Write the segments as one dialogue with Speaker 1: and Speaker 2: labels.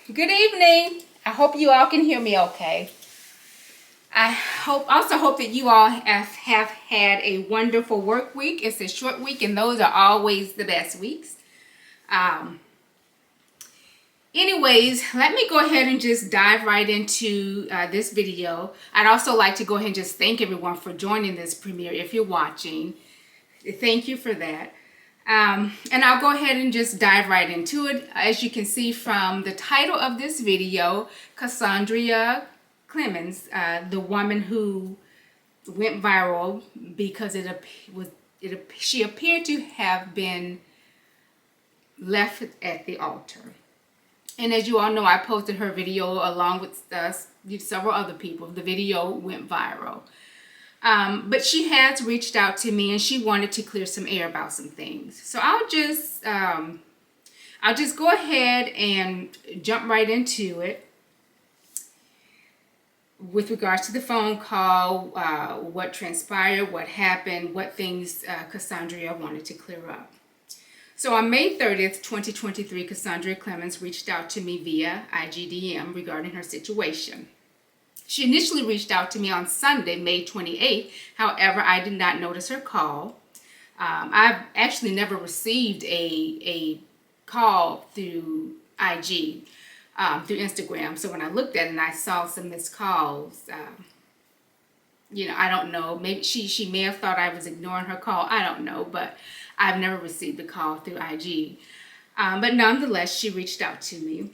Speaker 1: Good evening. I hope you all can hear me okay. I also hope that you all have had a wonderful work week. It's a short week, and those are always the best weeks. Um, Anyways, let me go ahead and just dive right into this video. I'd also like to go ahead and just thank everyone for joining this premiere if you're watching. Thank you for that. And I'll go ahead and just dive right into it. As you can see from the title of this video, Cassandria Clemons, the woman who went viral because she appeared to have been left at the altar. And as you all know, I posted her video along with several other people. The video went viral. But she has reached out to me and she wanted to clear some air about some things. So I'll just go ahead and jump right into it with regards to the phone call, what transpired, what happened, what things Cassandria wanted to clear up. So on May 30th, 2023, Cassandria Clemons reached out to me via IGDM regarding her situation. She initially reached out to me on Sunday, May 28th. However, I did not notice her call. I've actually never received a call through IG, through Instagram. So when I looked at it and I saw some missed calls, I don't know. Maybe she may have thought I was ignoring her call. I don't know, but I've never received a call through IG. But nonetheless, she reached out to me.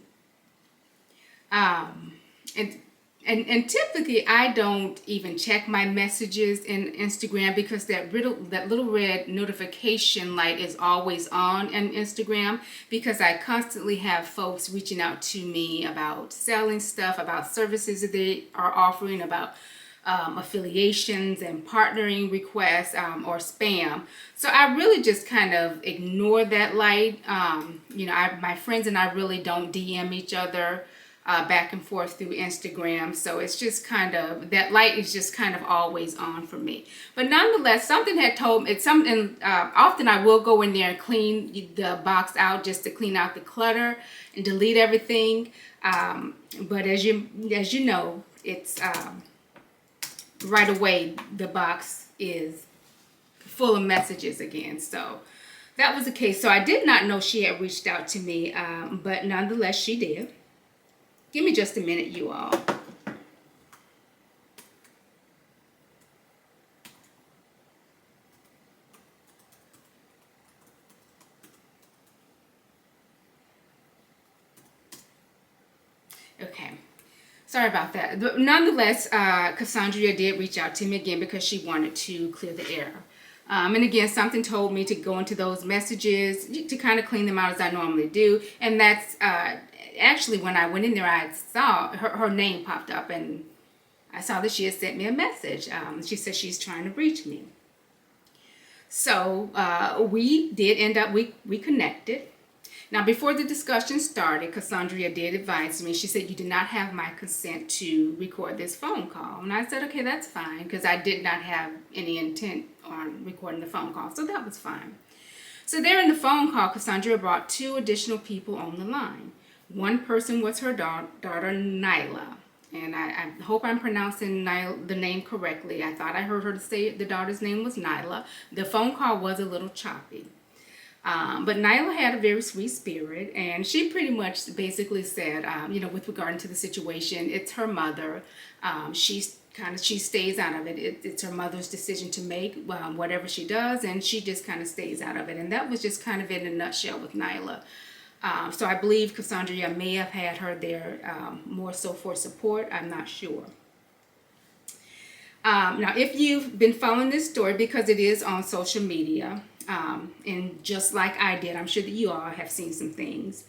Speaker 1: And typically I don't even check my messages in Instagram because that little red notification light is always on in Instagram, because I constantly have folks reaching out to me about selling stuff, about services that they are offering, about affiliations and partnering requests, or spam. So I really just kind of ignore that light. My friends and I really don't DM each other back and forth through Instagram. So it's just kind of, that light is just kind of always on for me. But nonetheless, something had told me, it's something, often I will go in there and clean the box out just to clean out the clutter and delete everything. But as you know, it's right away the box is full of messages again. So that was the case. So I did not know she had reached out to me, but nonetheless she did. Give me just a minute, you all. Okay. Sorry about that. But nonetheless, Cassandria did reach out to me again because she wanted to clear the air. And again, something told me to go into those messages to kind of clean them out as I normally do. And that's actually when I went in there, I saw her name popped up and I saw that she had sent me a message. She said she's trying to reach me. So we did end up, we connected. Now, before the discussion started, Cassandria did advise me. She said, you did not have my consent to record this phone call. And I said, okay, that's fine, because I did not have any intent on recording the phone call. So that was fine. So there in the phone call, Cassandria brought two additional people on the line. One person was her daughter, Nyla. And I hope I'm pronouncing the name correctly. I thought I heard her say the daughter's name was Nyla. The phone call was a little choppy. But Nyla had a very sweet spirit, and she pretty much basically said, with regard to the situation, it's her mother. She stays out of it. It's her mother's decision to make, whatever she does, and she just kind of stays out of it. And that was just kind of in a nutshell with Nyla. So I believe Cassandria may have had her there more so for support. I'm not sure. Now, if you've been following this story, because it is on social media, and just like I did, I'm sure that you all have seen some things.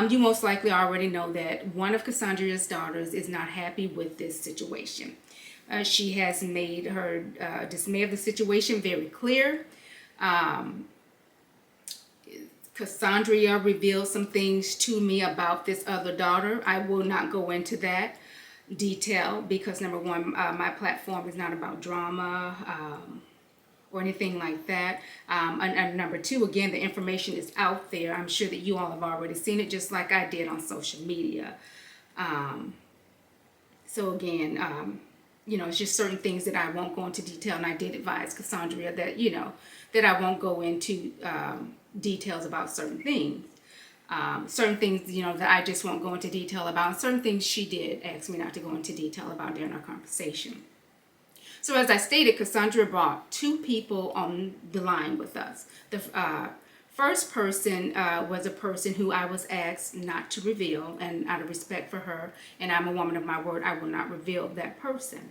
Speaker 1: You most likely already know that one of Cassandria's daughters is not happy with this situation. She has made her dismay of the situation very clear. Cassandria revealed some things to me about this other daughter. I will not go into that detail because, number one, my platform is not about drama or anything like that. And number two, again, the information is out there. I'm sure that you all have already seen it, just like I did on social media. So again, it's just certain things that I won't go into detail. And I did advise Cassandria that, that I won't go into details about certain things. Certain things, that I just won't go into detail about. And certain things she did ask me not to go into detail about during our conversation. So as I stated, Cassandria brought two people on the line with us. The first person was a person who I was asked not to reveal, and out of respect for her, and I'm a woman of my word, I will not reveal that person.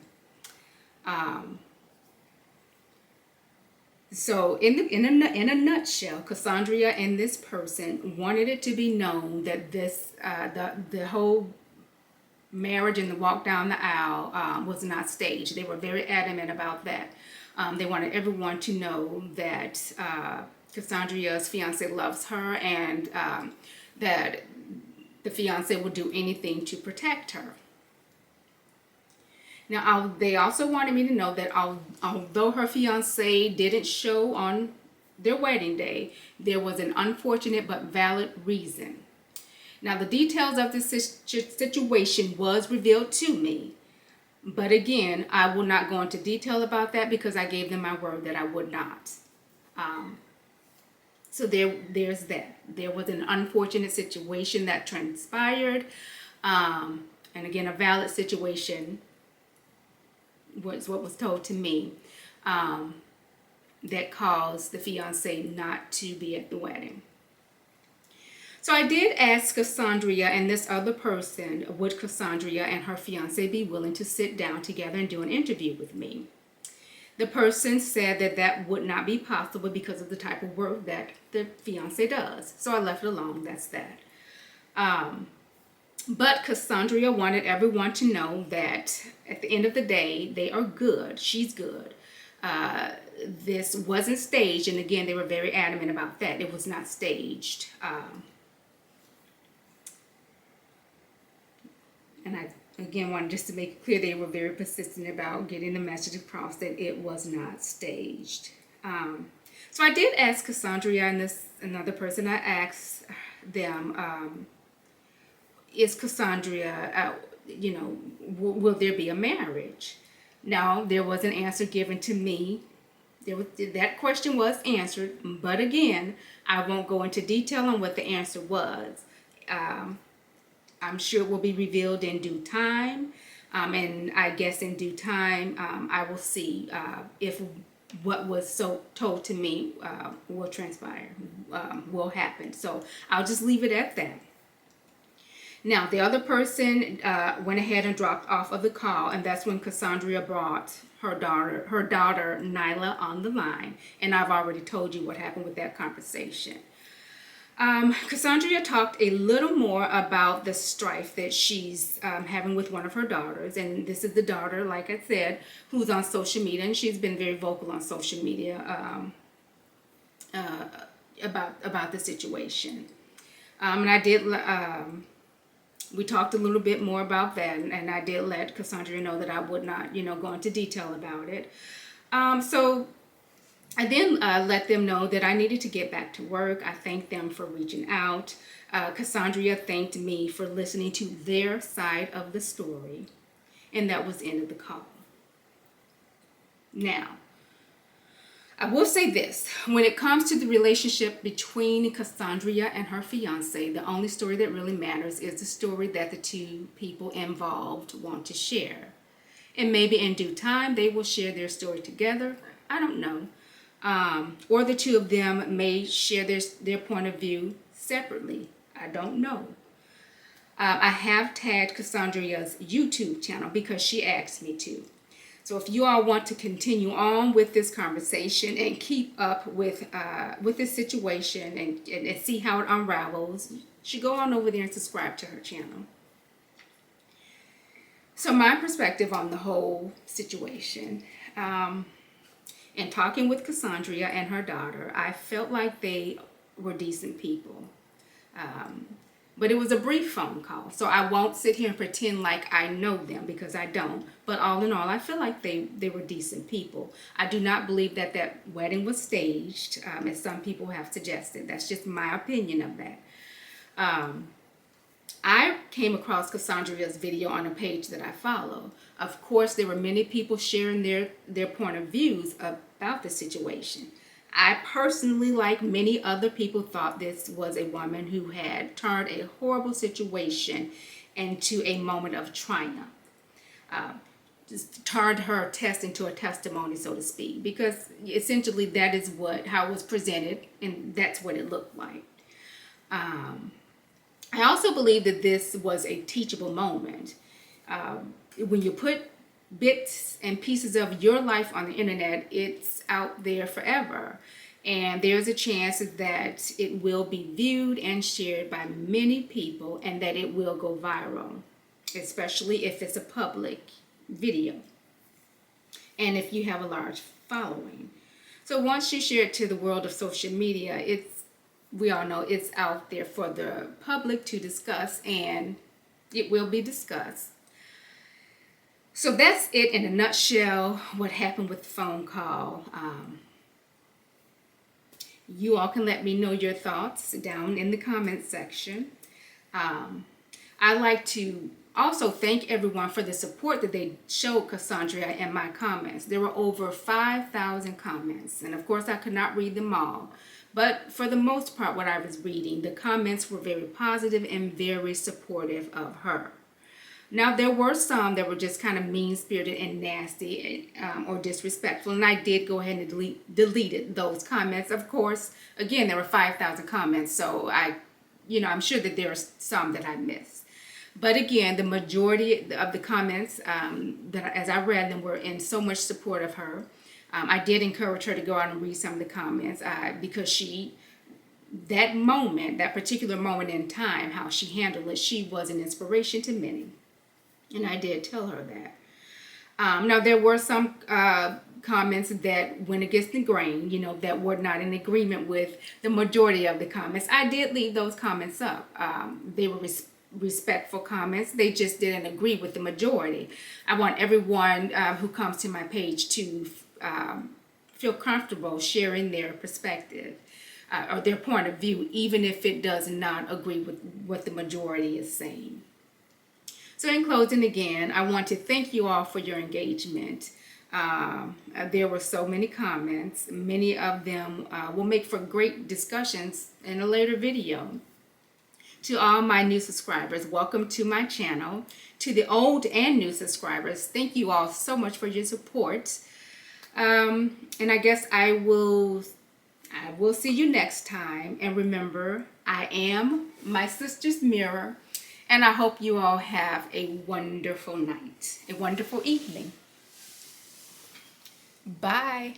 Speaker 1: So in a nutshell, Cassandria and this person wanted it to be known that this the whole marriage and the walk down the aisle was not staged. They were very adamant about that. They wanted everyone to know that Cassandria's fiance loves her, and that the fiance will do anything to protect her. Now, they also wanted me to know that although her fiance didn't show on their wedding day, there was an unfortunate but valid reason. Now, the details of this situation was revealed to me. But again, I will not go into detail about that because I gave them my word that I would not. So there's that. There was an unfortunate situation that transpired. And again, a valid situation was what was told to me, that caused the fiance not to be at the wedding. So I did ask Cassandria and this other person, would Cassandria and her fiance be willing to sit down together and do an interview with me? The person said that that would not be possible because of the type of work that the fiance does. So I left it alone. That's that. But Cassandria wanted everyone to know that at the end of the day, they are good. She's good. This wasn't staged. And again, they were very adamant about that. It was not staged. And I, again, wanted just to make it clear they were very persistent about getting the message across that it was not staged. So I did ask Cassandria and this another person. I asked them, is Cassandria, will there be a marriage? Now, there was an answer given to me. That question was answered, but again, I won't go into detail on what the answer was. I'm sure it will be revealed in due time, and I guess in due time, I will see if what was so told to me will transpire, will happen. So I'll just leave it at that. Now, the other person went ahead and dropped off of the call, and that's when Cassandria brought her daughter Nyla on the line, and I've already told you what happened with that conversation. Cassandria talked a little more about the strife that she's having with one of her daughters, and this is the daughter, like I said, who's on social media, and she's been very vocal on social media about the situation. And I did. We talked a little bit more about that, and I did let Cassandria know that I would not, go into detail about it. So I then let them know that I needed to get back to work. I thanked them for reaching out. Cassandria thanked me for listening to their side of the story, and that was the end of the call. Now, I will say this. When it comes to the relationship between Cassandria and her fiance, the only story that really matters is the story that the two people involved want to share. And maybe in due time, they will share their story together. I don't know. Or the two of them may share their point of view separately. I don't know. I have tagged Cassandria's YouTube channel because she asked me to. So if you all want to continue on with this conversation and keep up with this situation and see how it unravels, you should go on over there and subscribe to her channel. So my perspective on the whole situation, in talking with Cassandria and her daughter, I felt like they were decent people. But it was a brief phone call, so I won't sit here and pretend like I know them, because I don't. But all in all, I feel like they were decent people. I do not believe that that wedding was staged, as some people have suggested. That's just my opinion of that. I came across Cassandria's video on a page that I follow. Of course, there were many people sharing their point of views about the situation. I personally, like many other people, thought this was a woman who had turned a horrible situation into a moment of triumph. Just turned her test into a testimony, so to speak, because essentially that is how it was presented, and that's what it looked like. I also believe that this was a teachable moment. When you put bits and pieces of your life on the internet, it's out there forever. And there's a chance that it will be viewed and shared by many people, and that it will go viral, especially if it's a public video and if you have a large following. So once you share it to the world of social media, we all know it's out there for the public to discuss, and it will be discussed. So that's it in a nutshell, what happened with the phone call. You all can let me know your thoughts down in the comment section. I'd like to also thank everyone for the support that they showed Cassandria in my comments. There were over 5,000 comments, and of course I could not read them all. But for the most part, what I was reading, the comments were very positive and very supportive of her. Now, there were some that were just kind of mean-spirited and nasty or disrespectful, and I did go ahead and deleted those comments. Of course, again, there were 5,000 comments, so I'm sure that there are some that I missed. But again, the majority of the comments that as I read them were in so much support of her. I did encourage her to go out and read some of the comments because that particular moment in time, how she handled it, she was an inspiration to many. And I did tell her that. Now, there were some comments that went against the grain, that were not in agreement with the majority of the comments. I did leave those comments up. They were respectful comments. They just didn't agree with the majority. I want everyone who comes to my page to feel comfortable sharing their perspective or their point of view, even if it does not agree with what the majority is saying. So in closing, again, I want to thank you all for your engagement. There were so many comments. Many of them will make for great discussions in a later video. To all my new subscribers, welcome to my channel. To the old and new subscribers, thank you all so much for your support. And I guess I will see you next time. And remember, I am my sister's mirror. And I hope you all have a wonderful night, a wonderful evening. Bye.